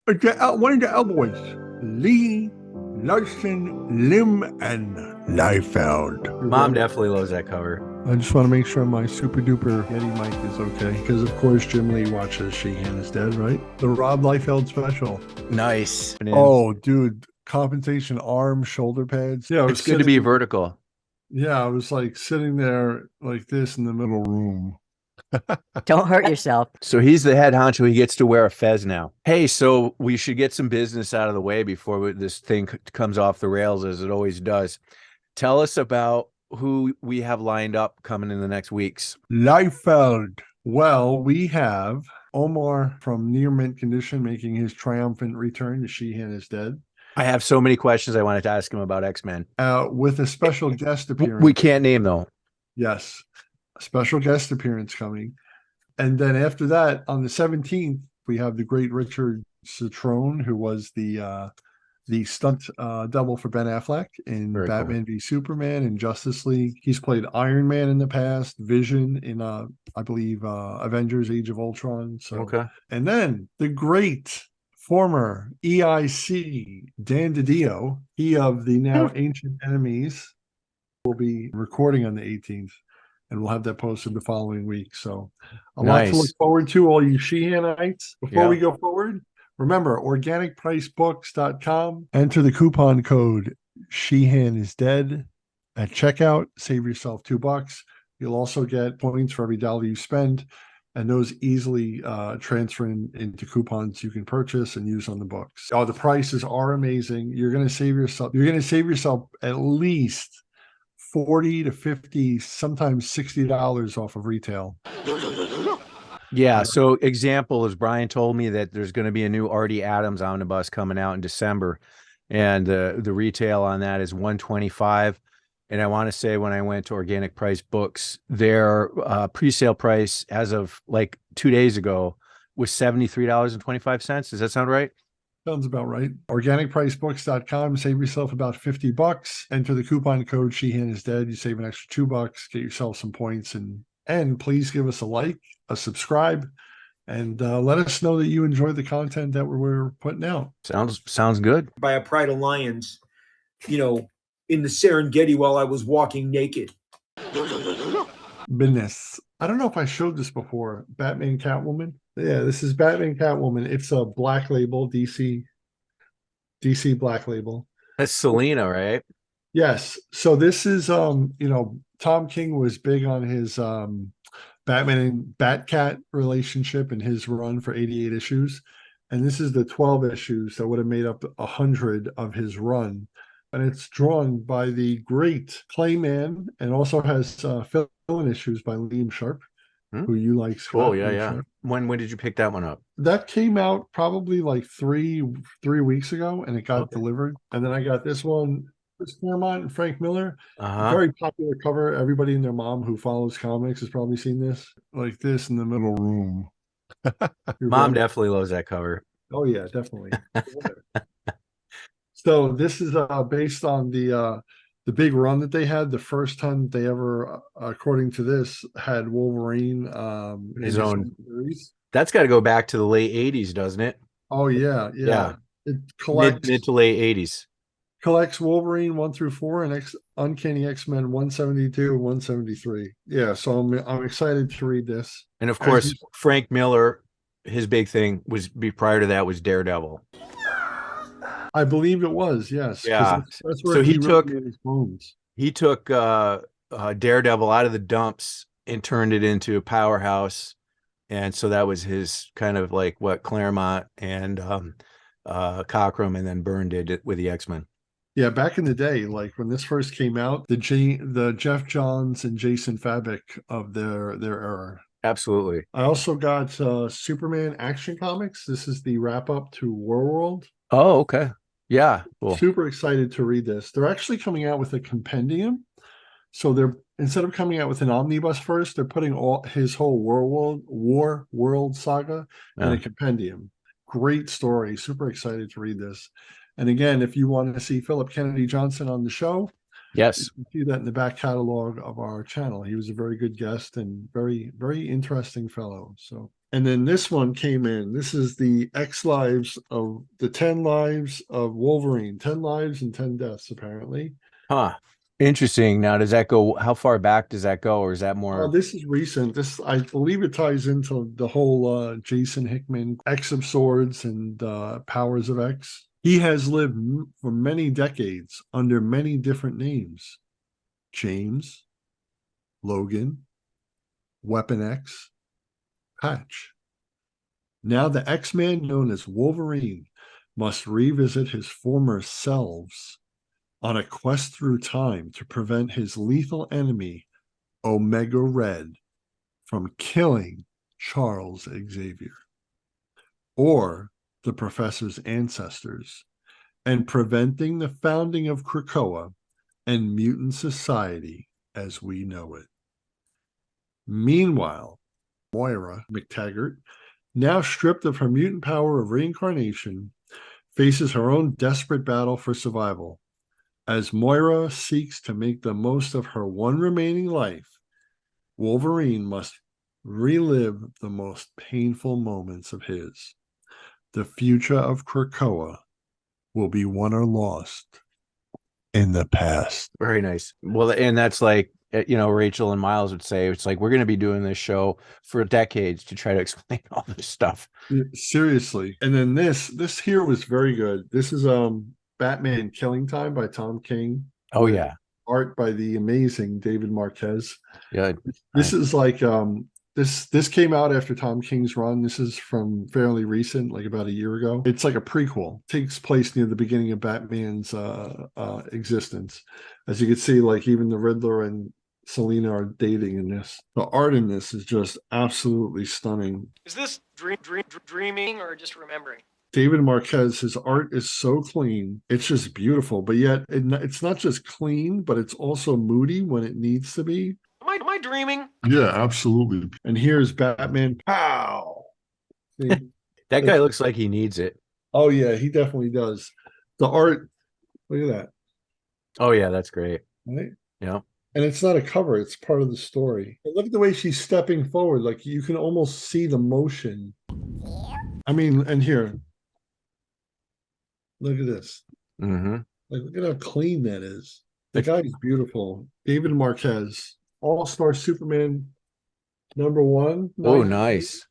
One of the Cowboys, Lee, Larson, Lim, and Liefeld. Mom definitely loves that cover. I just want to make sure my super duper Yeti mic is okay. Because, of course, Jim Lee watches Sheehan is Dead, right? The Rob Liefeld special. Nice. Oh, dude. Compensation arm, shoulder pads. Yeah, It's good to be vertical. Yeah, I was like sitting there like this in the middle room. Don't hurt yourself. So he's the head honcho. He gets to wear a fez now. Hey, so we should get some business out of the way before this thing comes off the rails, as it always does. Tell us about who we have lined up coming in the next weeks. Liefeld. Well, we have Omar from Near Mint Condition making his triumphant return to Sheehan is Dead. I have so many questions I wanted to ask him about X-Men. With a special guest appearance. We can't name, though. Yes. A special guest appearance coming. And then after that, on the 17th, we have the great Richard Citrone, who was the stunt double for Ben Affleck in Very Batman v Superman and Justice League. He's played Iron Man in the past, Vision in I believe Avengers: Age of Ultron. So okay. And then the great former EIC Dan DiDio, he of the now Ancient Enemies, will be recording on the 18th. And we'll have that posted the following week. So a lot to look forward to, all you Sheehanites. Before we go forward, remember, organicpricebooks.com. Enter the coupon code Sheehan is Dead at checkout. Save yourself $2. You'll also get points for every dollar you spend. And those easily transfer into coupons you can purchase and use on the books. Oh, the prices are amazing. You're going to save yourself at least $40 to $50, sometimes $60 off of retail. Yeah. So example is Brian told me that there's going to be a new Artie Adams omnibus coming out in December, and the retail on that is $125. And I want to say when I went to Organic Price Books, their pre-sale price as of like 2 days ago was $73.25. Does that sound right? Sounds about right. Organicpricebooks.com. Save yourself about $50. Enter the coupon code Sheehan is Dead. You save an extra $2. Get yourself some points, and please give us a like, a subscribe, and let us know that you enjoy the content that we're putting out. Sounds good. By a pride of lions, in the Serengeti while I was walking naked. Business. I don't know if I showed this before. Batman Catwoman. Yeah, this is Batman Catwoman. It's a black label, DC black label. That's Selena, right? Yes. So this is Tom King was big on his Batman and Batcat relationship and his run for 88 issues. And this is the 12 issues that would have made up 100 of his run. And it's drawn by the great Clayman, and also has fill-in issues by Liam Sharp, who you like. Scott. Oh, yeah. Sharp. When did you pick that one up? That came out probably like three weeks ago, and it got delivered. And then I got this one, Chris Claremont and Frank Miller. Very popular cover. Everybody and their mom who follows comics has probably seen this. Like this in the middle room. Mom definitely loves that cover. Oh, yeah, definitely. So this is based on the big run that they had. The first time they ever, according to this, had Wolverine his own series. That's got to go back to the late 80s, doesn't it? Oh yeah. It collects mid to late 80s. Collects Wolverine 1 through 4 and Uncanny X-Men 172 and 173. Yeah, so I'm excited to read this. And of course, Frank Miller, his big thing prior to that was Daredevil. I believe it was, yes. Yeah. That's where he took his bones. He took Daredevil out of the dumps and turned it into a powerhouse. And so that was his kind of like what Claremont and Cockrum, and then Byrne did it with the X-Men. Yeah, back in the day, like when this first came out, the Jeff Johns and Jason Fabok of their era. Absolutely. I also got Superman Action Comics. This is the wrap up to World. Oh, okay. Yeah. Cool. Super excited to read this. They're actually coming out with a compendium. So they're, instead of coming out with an omnibus first, they're putting his whole War World saga in a compendium. Great story. Super excited to read this. And again, if you want to see Philip Kennedy Johnson on the show, yes, you can see that in the back catalog of our channel. He was a very good guest and very, very interesting fellow. So And then this one came in. This is the X lives of the 10 lives of Wolverine, 10 lives and 10 deaths, apparently. Huh. Interesting. Now, does that go, how far back does that go? Or is that Oh, more? this is recent. This, I believe it ties into the whole Jason Hickman X of Swords and Powers of X. He has lived for many decades under many different names. James, Logan, Weapon X, Patch. Now the X-Man known as Wolverine must revisit his former selves on a quest through time to prevent his lethal enemy, Omega Red, from killing Charles Xavier or the professor's ancestors and preventing the founding of Krakoa and mutant society as we know it. Meanwhile, Moira McTaggart, now stripped of her mutant power of reincarnation, faces her own desperate battle for survival. As Moira seeks to make the most of her one remaining life, Wolverine must relive the most painful moments of his. The future of Krakoa will be won or lost in the past. Very nice. Well, and that's like, Rachel and Miles would say, it's like, we're going to be doing this show for decades to try to explain all this stuff. Seriously. And then this here was very good. This is Batman Killing Time by Tom King. Oh, yeah. Art by the amazing David Marquez. Yeah. This is like this came out after Tom King's run. This is from fairly recent, like about a year ago. It's like a prequel. Takes place near the beginning of Batman's existence. As you can see, like even the Riddler and Selena are dating in this. The art in this is just absolutely stunning. Is this dreaming or just remembering? David Marquez, his art is so clean. It's just beautiful, but yet it's not just clean, but it's also moody when it needs to be. Am I dreaming? Yeah, absolutely. And here's Batman. Pow! See? That guy looks like he needs it. Oh, yeah, he definitely does. The art, look at that. Oh, yeah, that's great. Right? Yeah. And it's not a cover, it's part of the story. But look at the way she's stepping forward. Like you can almost see the motion. I mean, and here, look at this. Mm-hmm. Like, look at how clean that is. The guy is beautiful. David Marquez, All-Star Superman #1. Oh, nice.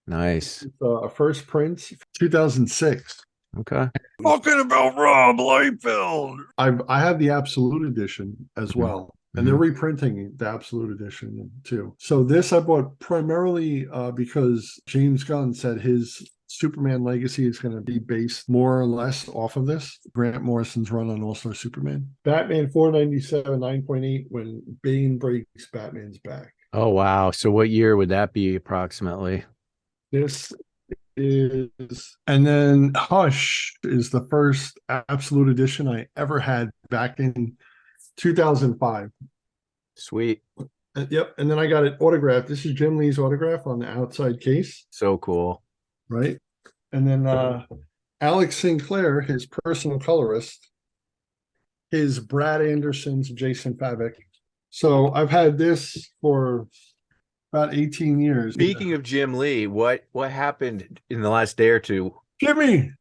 Nice. A first print, 2006. Okay. Talking about Rob Liefeld. I have the Absolute Edition as well. And they're reprinting the Absolute Edition too. So this I bought primarily because James Gunn said his Superman Legacy is going to be based more or less off of this. Grant Morrison's run on All-Star Superman. Batman 497, 9.8 when Bane breaks Batman's back. Oh, wow. So what year would that be approximately? This is, and then Hush is the first Absolute Edition I ever had back in 2005. Sweet. Yep. And then I got it autographed. This is Jim Lee's autograph on the outside case. So cool. Right. And then Alex Sinclair, his personal colorist, his Brad Anderson's Jason Favik. So I've had this for about 18 years. Speaking of Jim Lee, what happened in the last day or two? Jimmy,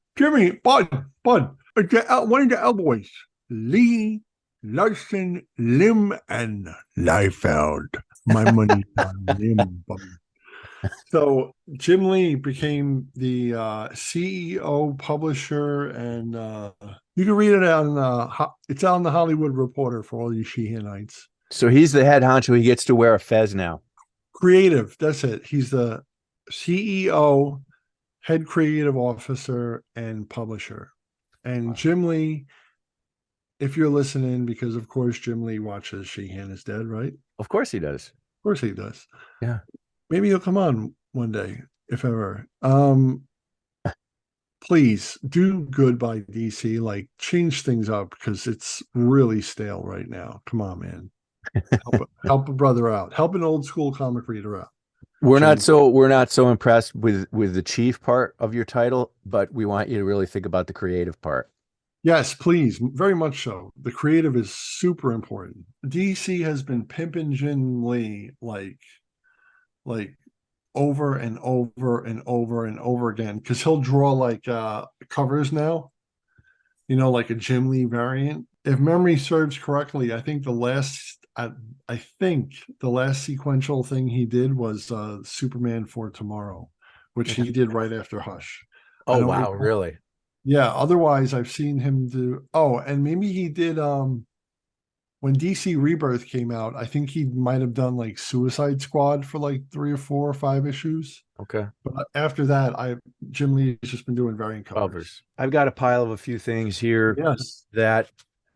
Bud, one of the Elboys, Lee, Larson, Lim, and Liefeld. My money's on Lim. So Jim Lee became the CEO, publisher, and you can read it on it's on the Hollywood Reporter for all you Sheehanites. So he's the head honcho. He gets to wear a fez now. Creative, that's it. He's the CEO, head creative officer, and publisher. And Jim Lee, if you're listening, because of course Jim Lee watches Sheehan is Dead, right? Of course he does. Of course he does. Yeah. Maybe he'll come on one day, if ever. Please do good by DC. Like change things up because it's really stale right now. Come on, man. Help a brother out. Help an old school comic reader out. We're not so impressed with the chief part of your title, but we want you to really think about the creative part. Yes, please. Very much so. The creative is super important. DC has been pimping Jim Lee like over and over and over and over again because he'll draw like covers now, like a Jim Lee variant. If memory serves correctly, I think I think the last sequential thing he did was Superman for Tomorrow, which he did right after Hush. I Oh don't wow, recall. really? Yeah, otherwise I've seen him do. Oh, and maybe he did when DC Rebirth came out, I think he might have done like Suicide Squad for like 3 or 4 or 5 issues. Okay. But after that, Jim Lee has just been doing variant covers. I've got a pile of a few things here Yes. that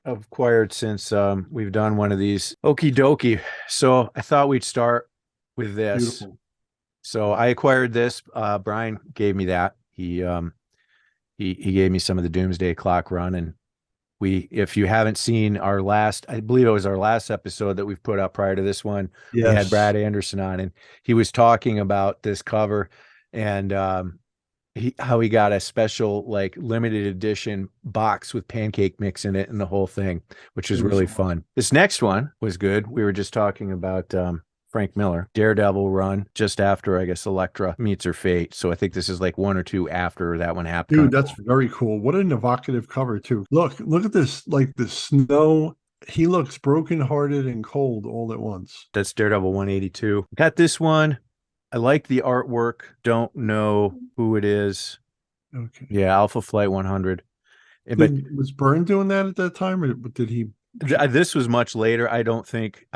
I've acquired since we've done one of these. Okie dokie. So I thought we'd start with this. Beautiful. So I acquired this. Brian gave me that. He gave me some of the Doomsday Clock run, and if you haven't seen our last, I believe it was our last episode that we've put out prior to this one, we had Brad Anderson on, and he was talking about this cover and how he got a special like limited edition box with pancake mix in it and the whole thing, which was really fun. This next one was good. We were just talking about Frank Miller, Daredevil run just after, I guess, Elektra meets her fate. So I think this is like 1 or 2 after that one happened. Dude, that's very cool. What an evocative cover too. Look at this, like the snow. He looks brokenhearted and cold all at once. That's Daredevil 182. Got this one. I like the artwork. Don't know who it is. Okay. Yeah, Alpha Flight 100. Was Byrne doing that at that time, or did he? This was much later. I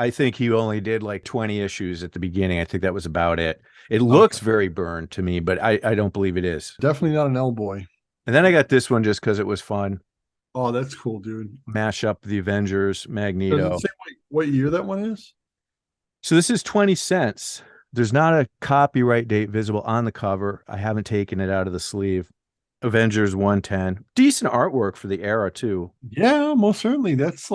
think he only did like 20 issues at the beginning. I think that was about it. It looks very Byrne to me, but I don't believe it is. Definitely not an L-boy. And then I got this one just because it was fun. Oh, that's cool, dude. Mash up the Avengers, Magneto. Does it say what year that one is? So this is 20 cents. There's not a copyright date visible on the cover. I haven't taken it out of the sleeve. Avengers 110. Decent artwork for the era too. Yeah, most certainly. That's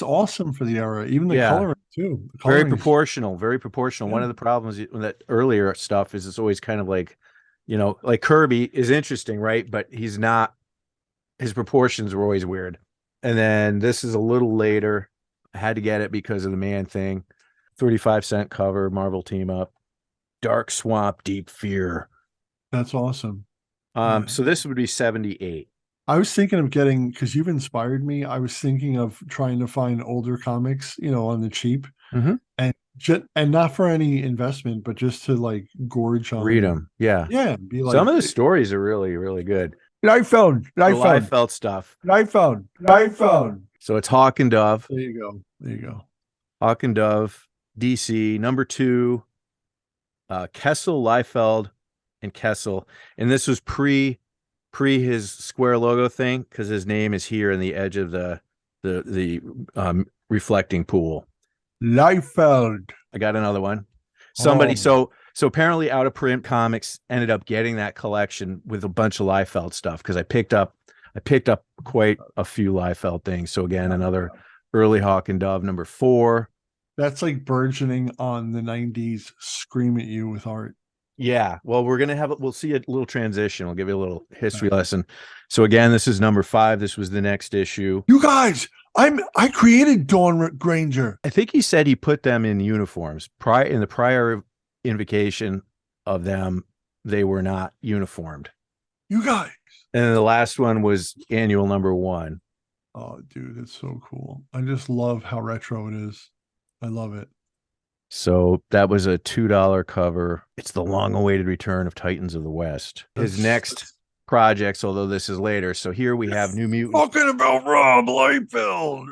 awesome for the era. Even the coloring too. The Very coloring's- proportional, very proportional. One of the problems with that earlier stuff is it's always kind of like, like Kirby is interesting, right? But he's not, his proportions were always weird. And then this is a little later. I had to get it because of the Man Thing. 35-cent cover, Marvel team up. Dark Swamp, Deep Fear. That's awesome. So this would be 78. I was thinking of getting, because you've inspired me, I was thinking of trying to find older comics, on the cheap, Mhm. and not for any investment, but just to like gorge on Read them. Yeah. Yeah, be like, Some of the stories are really, really good. Liefeld stuff. Liefeld. So it's Hawk and Dove. There you go. Hawk and Dove, DC, number 2, Kessel, Liefeld, and Kessel. And this was pre his square logo thing, because his name is here in the edge of the reflecting pool. Liefeld. I got another one. Somebody, Oh. so apparently Out of Print Comics ended up getting that collection with a bunch of Liefeld stuff, because I picked up quite a few Liefeld things. So again, another early Hawk and Dove, number 4. That's like burgeoning on the 90s scream at you with art. Yeah. Well, we'll see a little transition. We'll give you a little history lesson. So again, this is number 5. This was the next issue. You guys, I created Dawn Granger. I think he said he put them in uniforms. In the prior invocation of them, they were not uniformed. You guys. And then the last one was annual number 1. Oh, dude, it's so cool. I just love how retro it is. I love it. So that was a $2 cover. It's the long-awaited return of Titans of the West. His next projects, although this is later. So here we have New Mutants. Talking about Rob Liefeld.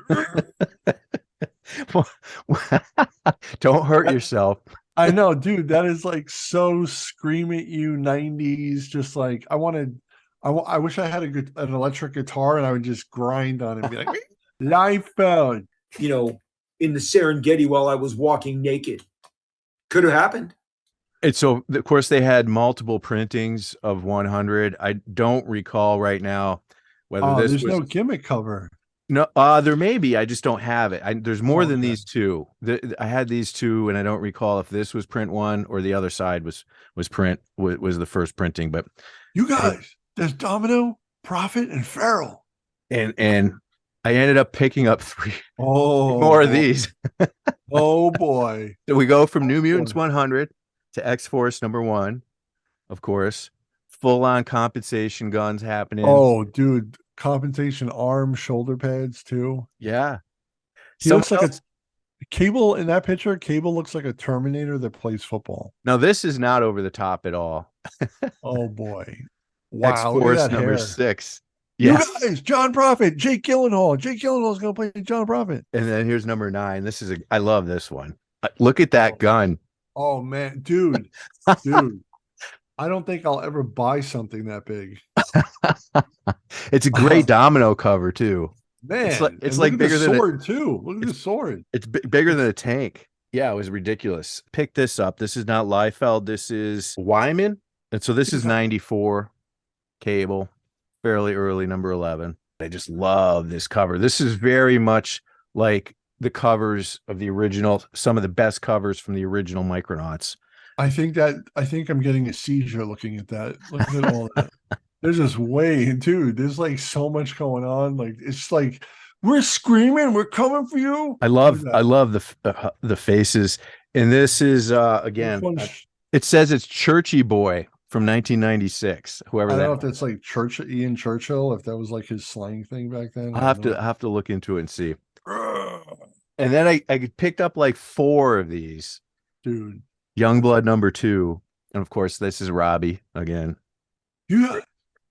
Don't hurt yourself. I know, dude. That is like so scream at you 90s. Just like I wish I had an electric guitar and I would just grind on it and be like, Liefeld. In the Serengeti while I was walking naked. Could have happened. And so, of course, they had multiple printings of 100. I don't recall right now whether this there's was no gimmick cover. No, there may be. I just don't have it. There's more than these two. I had these two, and I don't recall if this was print 1 or the other side was the first printing. But you guys, there's Domino, Prophet, and Farrell. And I ended up picking up 3 more more of these. Oh boy. So we go from New Mutants 100 to X-Force #1, of course. Full-on compensation guns happening. Oh, dude, compensation arm, shoulder pads too. Yeah. He looks Someone like else- a Cable in that picture. Cable looks like a Terminator that plays football. Now, this is not over the top at all. Oh boy. Wow, look X-Force at that hair. #6. You Yes. guys, John Prophet, Jake Gyllenhaal. Jake Gyllenhaal's gonna play John Prophet. And then here's #9. I love this one. Look at that gun. Oh man, dude. I don't think I'll ever buy something that big. It's a great domino cover too. Man, It's and look like at bigger the than sword too. Look at the sword. it's bigger than a tank. Yeah, it was ridiculous. Pick this up. This is not Liefeld. This is Wyman. And so this is 94 Cable, fairly early, #11. I just love this cover. This is very much like the covers of the original, some of the best covers from the original Micronauts. I think I'm getting a seizure looking at that. Look at all that. There's just dude, there's like so much going on. Like it's like we're screaming, we're coming for you. I love the faces. And this is again, it says it's Churchy Boy from 1996. Whoever I that don't know if that's like Ian Churchill, if that was like his slang thing back then. I'll have to look into it and see. And then I picked up like 4 of these. Dude. Youngblood #2. And of course, this is Robbie again. Yeah.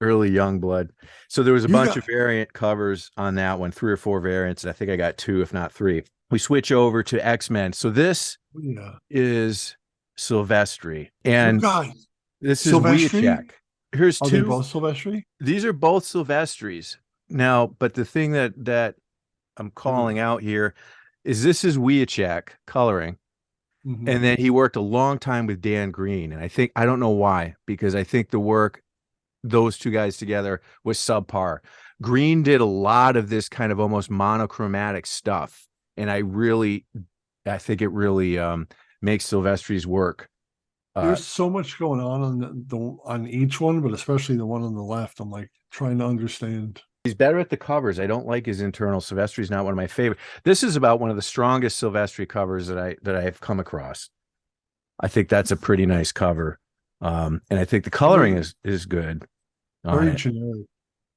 Early Youngblood. So there was a bunch of variant covers on that one, 3 or 4 variants. And I think I got 2, if not 3. We switch over to X-Men. So this is Silvestri. And this is Wiacek. Here's 2. Are they both Silvestri? These are both Silvestris. Now, but the thing that I'm calling out here is this is Wiacek coloring. Mm-hmm. And then he worked a long time with Dan Green. And I don't know why, because I think the work, those 2 guys together, was subpar. Green did a lot of this kind of almost monochromatic stuff. And I think it really makes Silvestri's work. There's so much going on on each one, but especially the one on the left. I'm like trying to understand. He's better at the covers. I don't like his internal. Silvestri's not one of my favorite. This is about one of the strongest Silvestri covers that I've come across. I think that's a pretty nice cover. And I think the coloring is good. Very generic.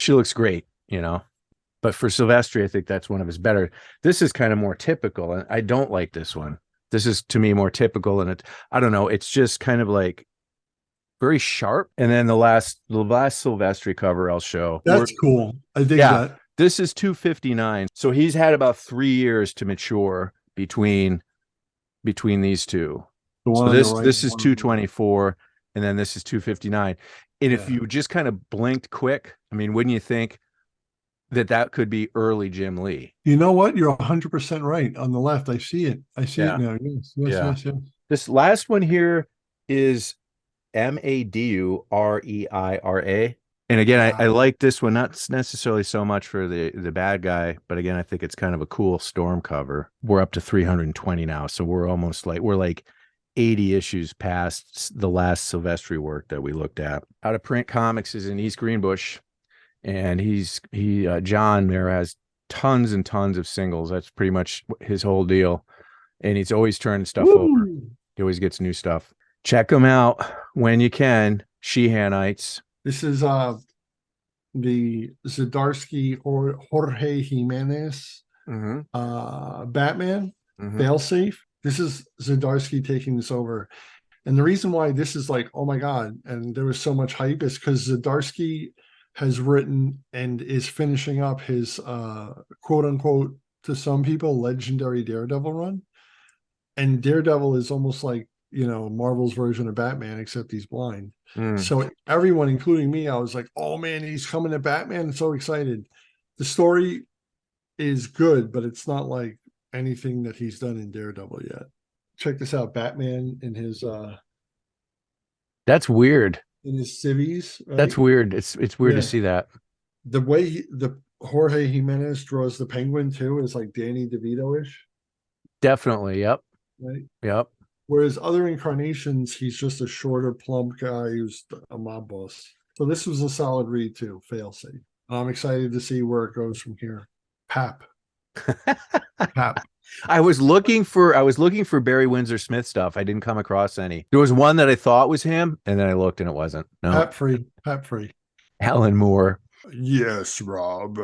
She looks great, But for Silvestri, I think that's one of his better. This is kind of more typical, and I don't like this one. This is, to me, more typical, and I don't know. It's just kind of like very sharp. And then the last Silvestri cover I'll show. That's cool. I dig that. This is 259. So he's had about 3 years to mature between these 2. So this is 224, and then this is 259. And if you just kind of blinked quick, I mean, wouldn't you think that could be early Jim Lee? You know what? You're 100% right. On the left, I see it. I see it now. Yes. This last one here is Madureira. And again, I like this one, not necessarily so much for the bad guy, but again, I think it's kind of a cool Storm cover. We're up to 320 now, so we're like 80 issues past the last Silvestri work that we looked at. Out of Print Comics is in East Greenbush, and John there has tons and tons of singles. That's pretty much his whole deal, and he's always turning stuff over. He always gets new stuff. Check them out when you can. Sheehanites. This is the Zdarsky or Jorge Jimenez Batman failsafe. This is Zdarsky taking this over. And the reason why this is like, oh my God, and there was so much hype is because Zdarsky has written and is finishing up his quote unquote, to some people, legendary Daredevil run. And Daredevil is almost like, Marvel's version of Batman, except he's blind. So everyone, including me, I was like, oh man, he's coming to Batman. I'm so excited. The story is good, but it's not like anything that he's done in Daredevil yet. Check this out. Batman in his that's weird. In his civvies. Right? That's weird. It's weird to see that. The way the Jorge Jimenez draws the Penguin too is like Danny DeVito-ish. Definitely. Yep. Right. Yep. Whereas other incarnations, he's just a shorter, plump guy who's a mob boss. So this was a solid read too, failsafe. I'm excited to see where it goes from here. Pap. Pap. I was looking for Barry Windsor Smith stuff. I didn't come across any. There was one that I thought was him, and then I looked and it wasn't. No, Pap free. Pap free. Alan Moore. Yes, Rob.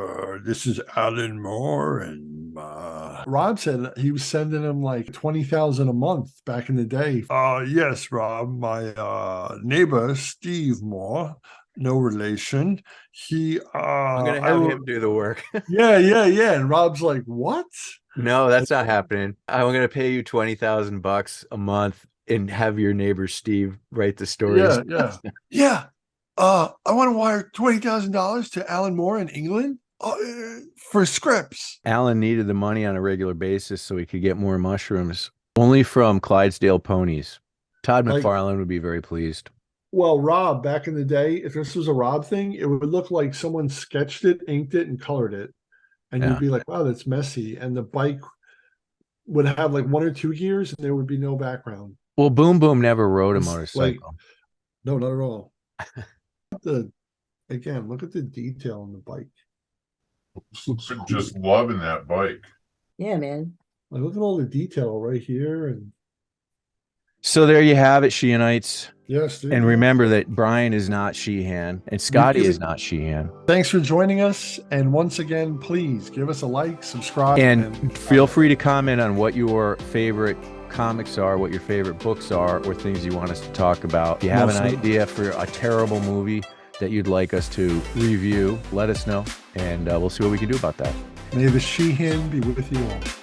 This is Alan Moore, and Rob said he was sending him like 20,000 a month back in the day. Yes, Rob. My neighbor Steve Moore, no relation. He. I'm gonna have him do the work. Yeah. And Rob's like, what? No, that's not happening. I'm gonna pay you $20,000 a month and have your neighbor Steve write the stories. Yeah. I want to wire $20,000 to Alan Moore in England for scripts. Alan needed the money on a regular basis so he could get more mushrooms. Only from Clydesdale ponies. Todd Like- McFarlane would be very pleased. Well, Rob, back in the day, if this was a Rob thing, it would look like someone sketched it, inked it, and colored it. And Yeah. you'd be like, wow, that's messy. And the bike would have like 1 or 2 gears and there would be no background. Well, Boom Boom never rode a It's motorcycle. No, not at all. Look at the detail on the bike. Just loving that bike. Yeah, man. Like, look at all the detail right here. And So there you have it, Sheehanites. yes, dude. And remember that Brian is not Sheehan and Scottie is not Sheehan. Thanks for joining us. And once again, please give us a like, subscribe, And feel free to comment on what your favorite comics are, what your favorite books are, or things you want us to talk about. If you have an Mostly. idea for a terrible movie that you'd like us to review, let us know, and we'll see what we can do about that. May the Sheehan be with you all.